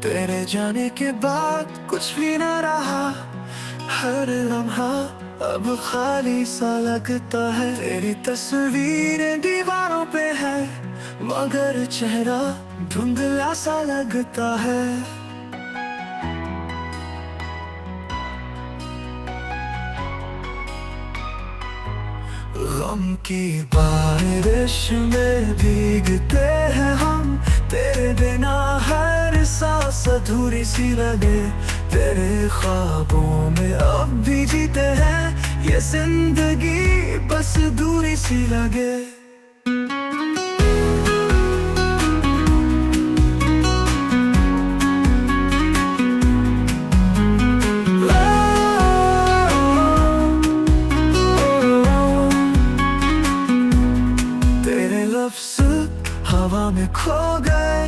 तेरे जाने के बाद कुछ भी न रहा, हर लम्हा अब खाली सा लगता है। तेरी तस्वीरें दीवारों पे है, मगर चेहरा धुंधला सा लगता है। गम की बारिश में भीगते हैं हम, तेरे बिना हर सांस अधूरी सी लगे। तेरे ख्वाबों में अब भी जीते हैं, ये जिंदगी बस दूरी सी लगे। हवा में खो गए,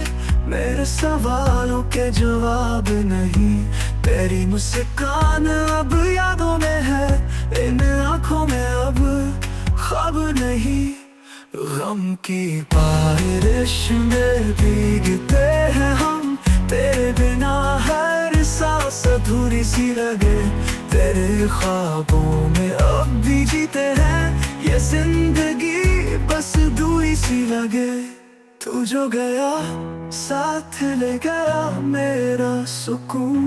मेरे सवालों के जवाब नहीं। तेरी मुस्कान अब यादों में है, इन आँखों में अब ख्वाब नहीं। गम की बारिश में भीगते हैं हम, तेरे बिना हर सांस अधूरी सी लगे। तेरे ख्वाबों में अब भी जीते हैं, ये जिंदगी बस दूरी सी लगे। तू जो गया साथ ले गया मेरा सुकून,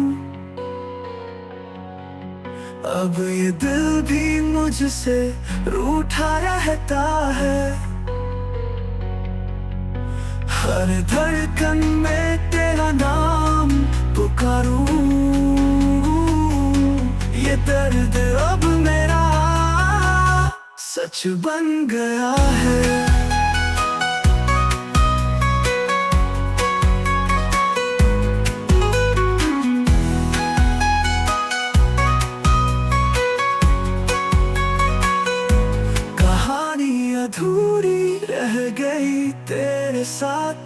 अब ये दिल भी मुझसे रूठा रहता है। हर धड़कन में तेरा नाम पुकारूं, ये दर्द अब मेरा सच बन गया है। अधूरी रह गई तेरे साथ,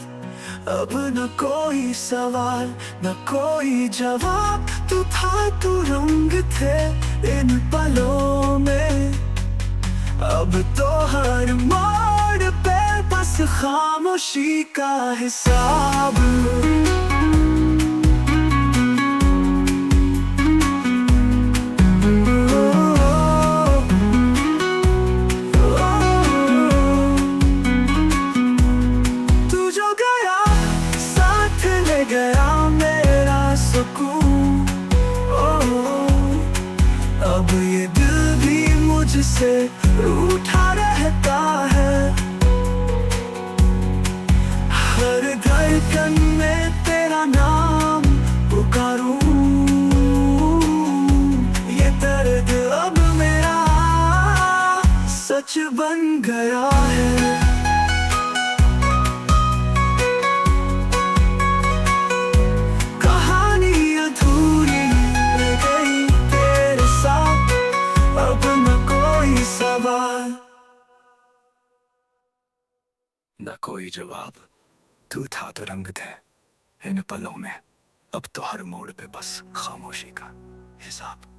अब न कोई सवाल न कोई जवाब। तू था, तू रंग थे इन पलों में, अब तो हर मोड़ पे बस खामोशी का हिसाब। गया मेरा सुकून, अब ये दिल भी मुझसे रूठा रहता है। हर धड़कन में तेरा नाम पुकारूं, ये दर्द अब मेरा सच बन गया है। न कोई जवाब, तू था तो रंग थे इन पलों में, अब तो हर मोड़ पे बस खामोशी का हिसाब।